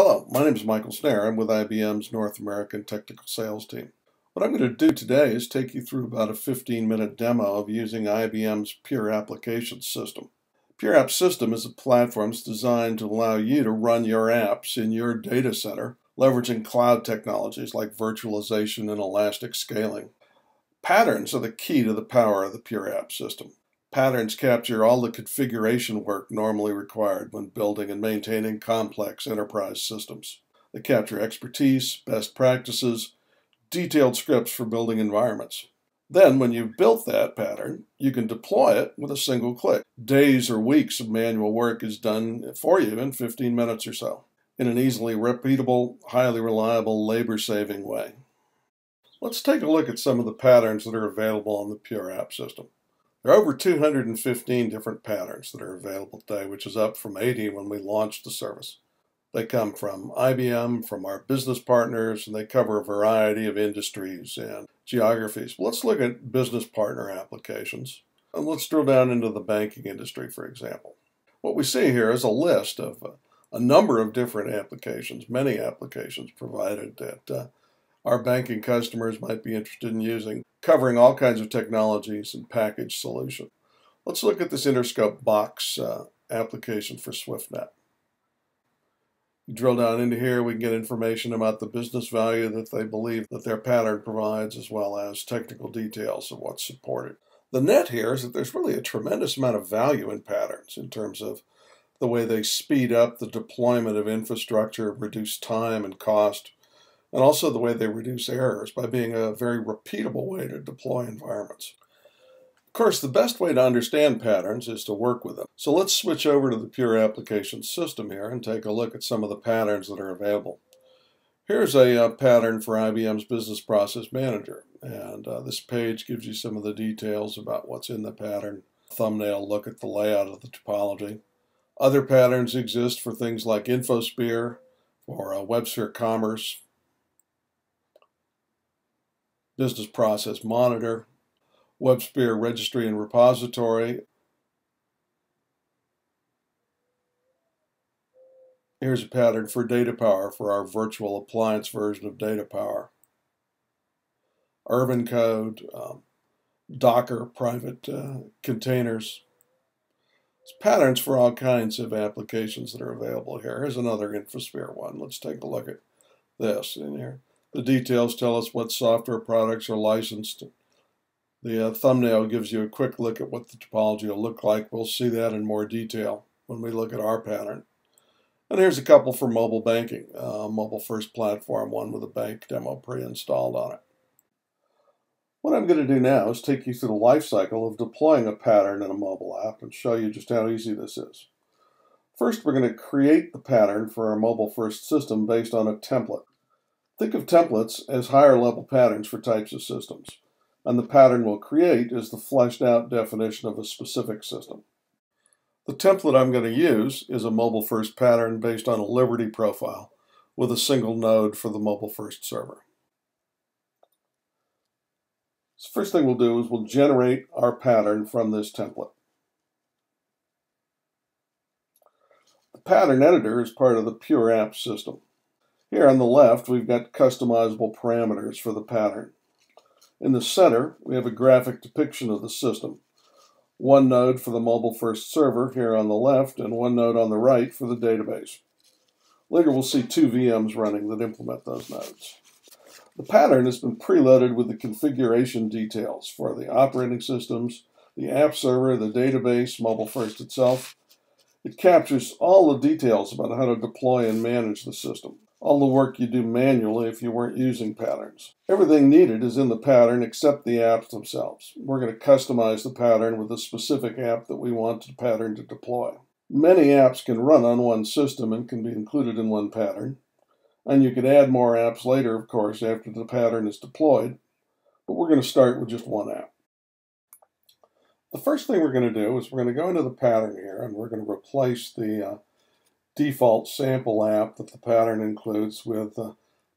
Hello, my name is Michael Snare. I'm with IBM's North American Technical Sales Team. What I'm going to do today is take you through about a 15-minute demo of using IBM's PureApplication System. PureApp System is a platform that's designed to allow you to run your apps in your data center, leveraging cloud technologies like virtualization and elastic scaling. Patterns are the key to the power of the PureApp system. Patterns capture all the configuration work normally required when building and maintaining complex enterprise systems. They capture expertise, best practices, detailed scripts for building environments. Then, when you've built that pattern, you can deploy it with a single click. Days or weeks of manual work is done for you in 15 minutes or so, in an easily repeatable, highly reliable, labor-saving way. Let's take a look at some of the patterns that are available on the PureApp system. There are over 215 different patterns that are available today, which is up from 80 when we launched the service. They come from IBM, from our business partners, and they cover a variety of industries and geographies. Let's look at business partner applications. And let's drill down into the banking industry, for example. What we see here is a list of a number of different applications, many applications provided that our banking customers might be interested in using, covering all kinds of technologies and packaged solutions. Let's look at this Interscope box application for SwiftNet. You drill down into here, we can get information about the business value that they believe that their pattern provides, as well as technical details of what's supported. The net here is that there's really a tremendous amount of value in patterns in terms of the way they speed up the deployment of infrastructure, reduce time and cost, and also the way they reduce errors by being a very repeatable way to deploy environments. Of course, the best way to understand patterns is to work with them. So let's switch over to the PureApplication System here and take a look at some of the patterns that are available. Here's a pattern for IBM's Business Process Manager, and this page gives you some of the details about what's in the pattern. Thumbnail look at the layout of the topology. Other patterns exist for things like InfoSphere, or WebSphere Commerce, Business Process Monitor, WebSphere Registry and Repository. Here's a pattern for Data Power for our virtual appliance version of Data Power. Urban Code, Docker, private containers. It's patterns for all kinds of applications that are available here. Here's another InfoSphere one. Let's take a look at this in here. The details tell us what software products are licensed. The thumbnail gives you a quick look at what the topology will look like. We'll see that in more detail when we look at our pattern. And here's a couple for mobile banking. MobileFirst Platform, one with a bank demo pre-installed on it. What I'm going to do now is take you through the life cycle of deploying a pattern in a mobile app and show you just how easy this is. First, we're going to create the pattern for our MobileFirst system based on a template. Think of templates as higher-level patterns for types of systems, and the pattern we'll create is the fleshed-out definition of a specific system. The template I'm going to use is a MobileFirst pattern based on a Liberty profile with a single node for the MobileFirst server. So first thing we'll do is we'll generate our pattern from this template. The pattern editor is part of the PureApp system. Here on the left, we've got customizable parameters for the pattern. In the center, we have a graphic depiction of the system. One node for the MobileFirst server here on the left, and one node on the right for the database. Later, we'll see two VMs running that implement those nodes. The pattern has been preloaded with the configuration details for the operating systems, the app server, the database, MobileFirst itself. It captures all the details about how to deploy and manage the system. All the work you do manually if you weren't using patterns. Everything needed is in the pattern except the apps themselves. We're going to customize the pattern with a specific app that we want the pattern to deploy. Many apps can run on one system and can be included in one pattern. And you can add more apps later, of course, after the pattern is deployed. But we're going to start with just one app. The first thing we're going to do is we're going to go into the pattern here and we're going to replace the default sample app that the pattern includes with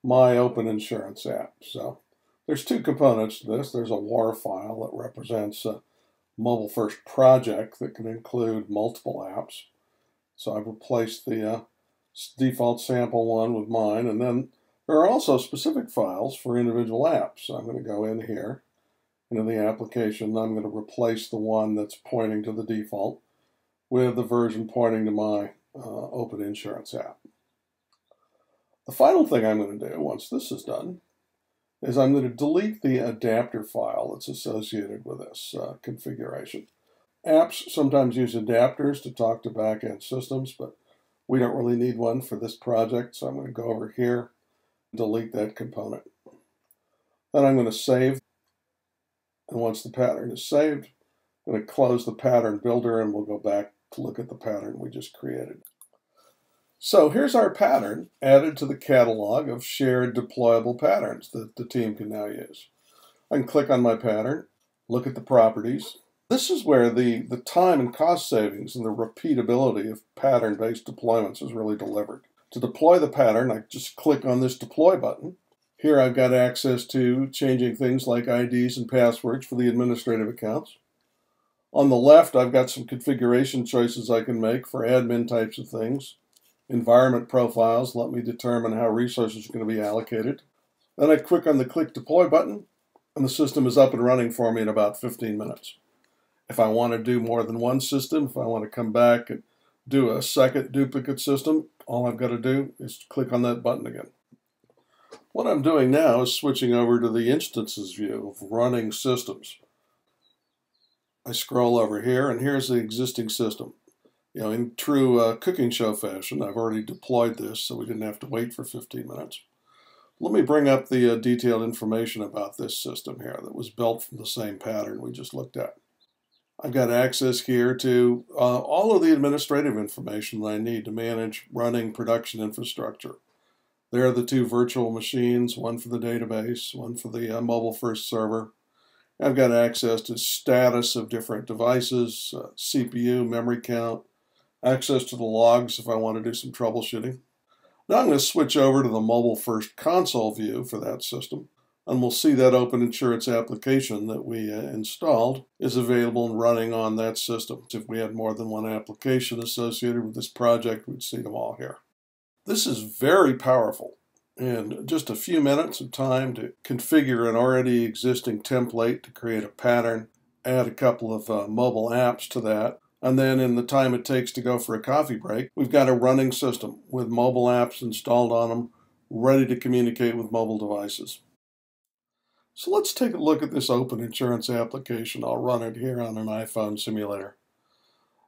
My Open Insurance app. So there's two components to this. There's a WAR file that represents a MobileFirst project that can include multiple apps. So I've replaced the default sample one with mine, and then there are also specific files for individual apps. So I'm going to go in here into the application. I'm going to replace the one that's pointing to the default with the version pointing to my Open Insurance app. The final thing I'm going to do once this is done is I'm going to delete the adapter file that's associated with this configuration. Apps sometimes use adapters to talk to back-end systems, but we don't really need one for this project, so I'm going to go over here and delete that component. Then I'm going to save, and once the pattern is saved, I'm going to close the pattern builder and we'll go back to look at the pattern we just created. So here's our pattern added to the catalog of shared deployable patterns that the team can now use. I can click on my pattern, look at the properties. This is where the time and cost savings and the repeatability of pattern-based deployments is really delivered. To deploy the pattern, I just click on this deploy button. Here I've got access to changing things like IDs and passwords for the administrative accounts. On the left, I've got some configuration choices I can make for admin types of things. Environment profiles let me determine how resources are going to be allocated. Then I click on the Click Deploy button, and the system is up and running for me in about 15 minutes. If I want to do more than one system, if I want to come back and do a second duplicate system, all I've got to do is click on that button again. What I'm doing now is switching over to the instances view of running systems. I scroll over here, and here's the existing system. In true cooking show fashion, I've already deployed this, so we didn't have to wait for 15 minutes. Let me bring up the detailed information about this system here that was built from the same pattern we just looked at. I've got access here to all of the administrative information that I need to manage running production infrastructure. There are the two virtual machines, one for the database, one for the MobileFirst server. I've got access to status of different devices, CPU, memory count, access to the logs if I want to do some troubleshooting. Now I'm going to switch over to the MobileFirst console view for that system, and we'll see that Open Insurance application that we installed is available and running on that system. If we had more than one application associated with this project, we'd see them all here. This is very powerful. In just a few minutes of time to configure an already existing template to create a pattern, add a couple of mobile apps to that, and then in the time it takes to go for a coffee break, we've got a running system with mobile apps installed on them, ready to communicate with mobile devices. So let's take a look at this Open Insurance application. I'll run it here on an iPhone simulator.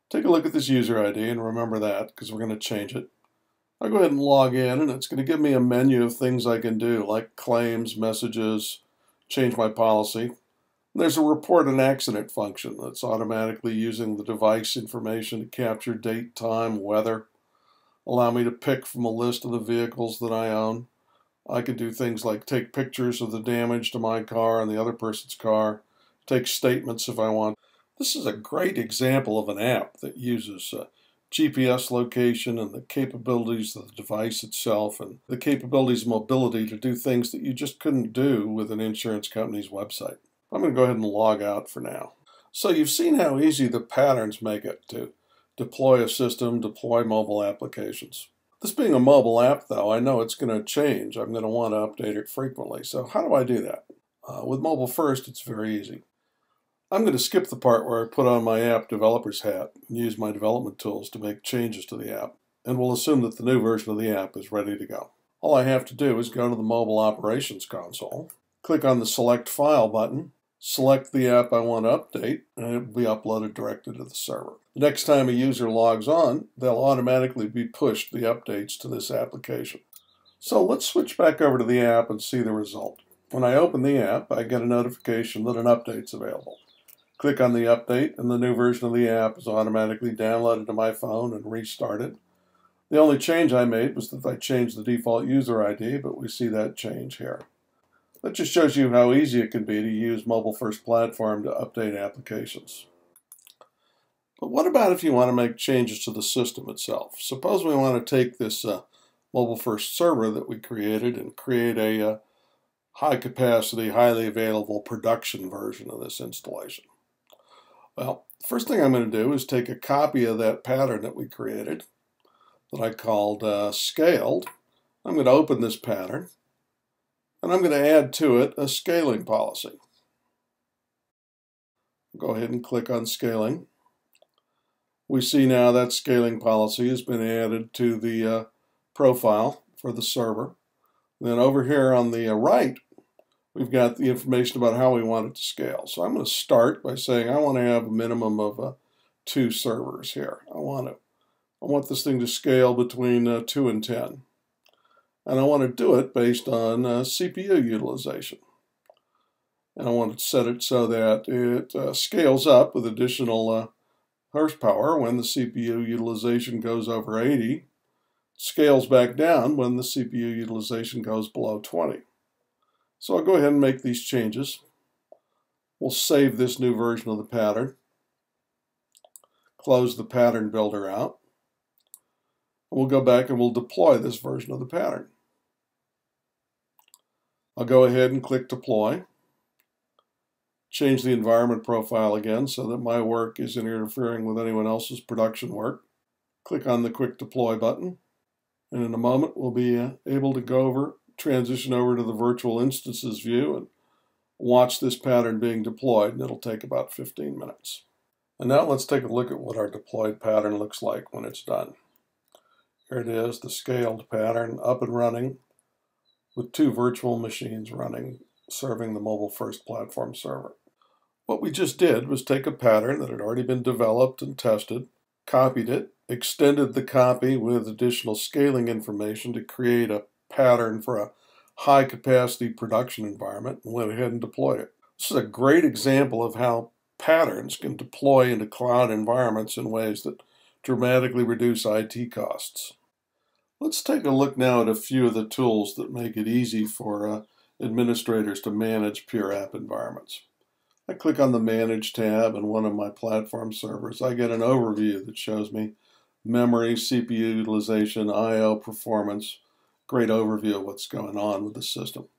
Take a look at this user ID and remember that because we're going to change it. I'll go ahead and log in, and it's going to give me a menu of things I can do, like claims, messages, change my policy. There's a report an accident function that's automatically using the device information to capture date, time, weather, allow me to pick from a list of the vehicles that I own. I could do things like take pictures of the damage to my car and the other person's car, take statements if I want. This is a great example of an app that uses GPS location and the capabilities of the device itself and the capabilities of mobility to do things that you just couldn't do with an insurance company's website. I'm going to go ahead and log out for now. So you've seen how easy the patterns make it to deploy a system, deploy mobile applications. This being a mobile app, though, I know it's going to change. I'm going to want to update it frequently. So how do I do that? With MobileFirst, it's very easy. I'm going to skip the part where I put on my app developer's hat and use my development tools to make changes to the app, and we'll assume that the new version of the app is ready to go. All I have to do is go to the Mobile Operations console, click on the Select File button, select the app I want to update, and it will be uploaded directly to the server. The next time a user logs on, they'll automatically be pushed the updates to this application. So let's switch back over to the app and see the result. When I open the app, I get a notification that an update's available. Click on the update, and the new version of the app is automatically downloaded to my phone and restarted. The only change I made was that I changed the default user ID, but we see that change here. That just shows you how easy it can be to use MobileFirst Platform to update applications. But what about if you want to make changes to the system itself? Suppose we want to take this MobileFirst server that we created and create a high-capacity, highly available production version of this installation. Well, first thing I'm going to do is take a copy of that pattern that we created. that I called scaled. I'm going to open this pattern, and I'm going to add to it a scaling policy. Go ahead and click on scaling. We see now that scaling policy has been added to the profile for the server. Then over here on the right, we've got the information about how we want it to scale. So I'm going to start by saying I want to have a minimum of 2 servers here. I want this thing to scale between 2 and 10. And I want to do it based on CPU utilization. And I want to set it so that it scales up with additional horsepower when the CPU utilization goes over 80, scales back down when the CPU utilization goes below 20. So I'll go ahead and make these changes. We'll save this new version of the pattern, close the pattern builder out, and we'll go back and we'll deploy this version of the pattern. I'll go ahead and click deploy. Change the environment profile again so that my work isn't interfering with anyone else's production work. Click on the quick deploy button, and in a moment we'll be able to transition over to the virtual instances view and watch this pattern being deployed, and it'll take about 15 minutes. And now let's take a look at what our deployed pattern looks like when it's done. Here it is, the scaled pattern up and running with 2 virtual machines running, serving the MobileFirst Platform server. What we just did was take a pattern that had already been developed and tested, copied it, extended the copy with additional scaling information to create a pattern for a high-capacity production environment, and went ahead and deployed it. This is a great example of how patterns can deploy into cloud environments in ways that dramatically reduce IT costs. Let's take a look now at a few of the tools that make it easy for administrators to manage PureApp environments. I click on the Manage tab in one of my platform servers. I get an overview that shows me memory, CPU utilization, I/O performance. Great overview of what's going on with the system.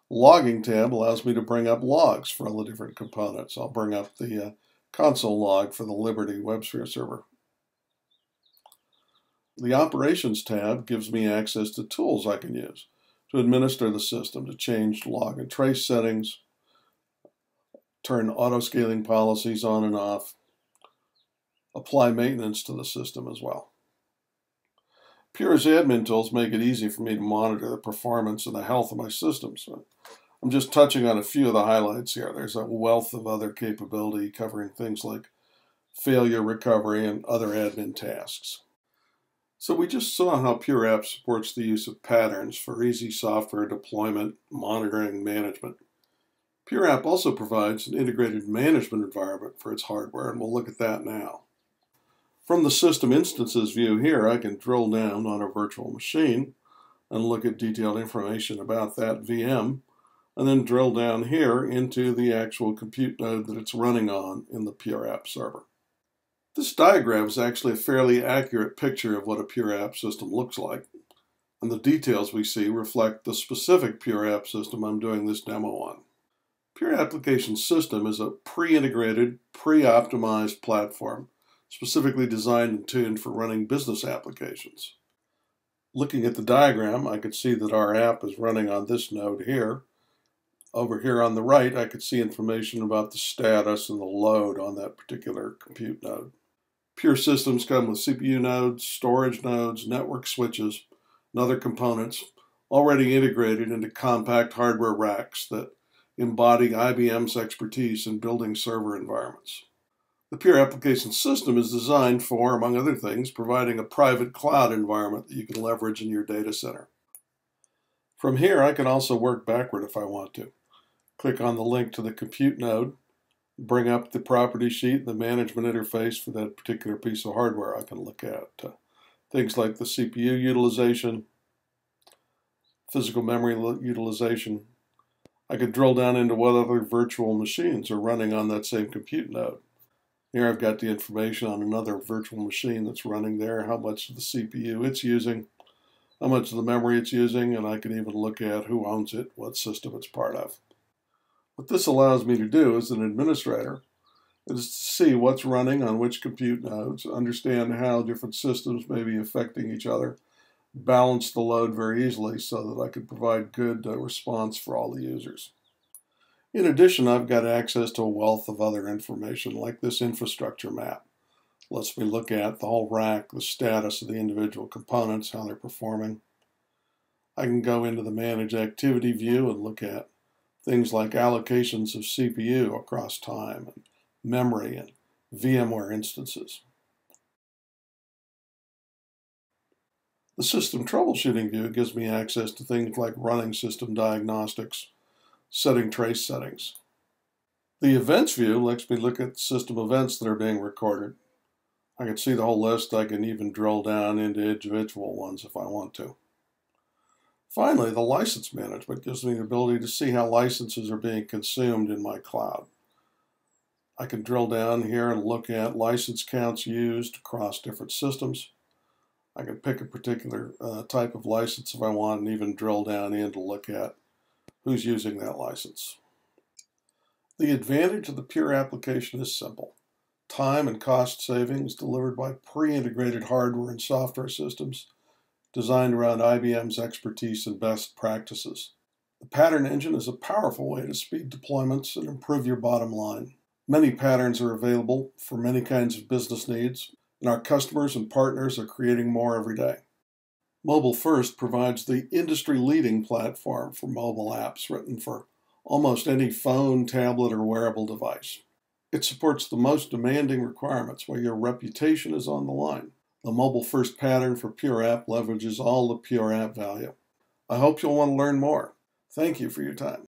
Logging tab allows me to bring up logs for all the different components. I'll bring up the console log for the Liberty WebSphere server. The Operations tab gives me access to tools I can use to administer the system, to change log and trace settings, turn auto-scaling policies on and off, apply maintenance to the system as well. Pure's admin tools make it easy for me to monitor the performance and the health of my systems. I'm just touching on a few of the highlights here. There's a wealth of other capability covering things like failure recovery and other admin tasks. So we just saw how PureApp supports the use of patterns for easy software deployment, monitoring, management. PureApp also provides an integrated management environment for its hardware, and we'll look at that now. From the System Instances view here, I can drill down on a virtual machine and look at detailed information about that VM, and then drill down here into the actual compute node that it's running on in the PureApp server. This diagram is actually a fairly accurate picture of what a PureApp system looks like, and the details we see reflect the specific PureApp system I'm doing this demo on. PureApplication System is a pre-integrated, pre-optimized platform specifically designed and tuned for running business applications. Looking at the diagram, I could see that our app is running on this node here. Over here on the right, I could see information about the status and the load on that particular compute node. Pure systems come with CPU nodes, storage nodes, network switches, and other components already integrated into compact hardware racks that embody IBM's expertise in building server environments. The PureApplication System is designed for, among other things, providing a private cloud environment that you can leverage in your data center. From here, I can also work backward if I want to. Click on the link to the compute node, bring up the property sheet, the management interface for that particular piece of hardware I can look at. Things like the CPU utilization, physical memory utilization. I could drill down into what other virtual machines are running on that same compute node. Here I've got the information on another virtual machine that's running there, how much of the CPU it's using, how much of the memory it's using, and I can even look at who owns it, what system it's part of. What this allows me to do as an administrator is to see what's running on which compute nodes, understand how different systems may be affecting each other, balance the load very easily so that I can provide good response for all the users. In addition, I've got access to a wealth of other information like this infrastructure map. Lets me look at the whole rack, the status of the individual components, how they're performing. I can go into the Manage Activity view and look at things like allocations of CPU across time, and memory, and VMware instances. The System Troubleshooting view gives me access to things like running system diagnostics, setting trace settings. The Events view lets me look at system events that are being recorded. I can see the whole list. I can even drill down into individual ones if I want to. Finally, the License Management gives me the ability to see how licenses are being consumed in my cloud. I can drill down here and look at license counts used across different systems. I can pick a particular type of license if I want and even drill down in to look at who's using that license. The advantage of the Pure application is simple. Time and cost savings delivered by pre-integrated hardware and software systems designed around IBM's expertise and best practices. The pattern engine is a powerful way to speed deployments and improve your bottom line. Many patterns are available for many kinds of business needs, and our customers and partners are creating more every day. MobileFirst provides the industry-leading platform for mobile apps written for almost any phone, tablet, or wearable device. It supports the most demanding requirements where your reputation is on the line. The MobileFirst pattern for PureApp leverages all the PureApp value. I hope you'll want to learn more. Thank you for your time.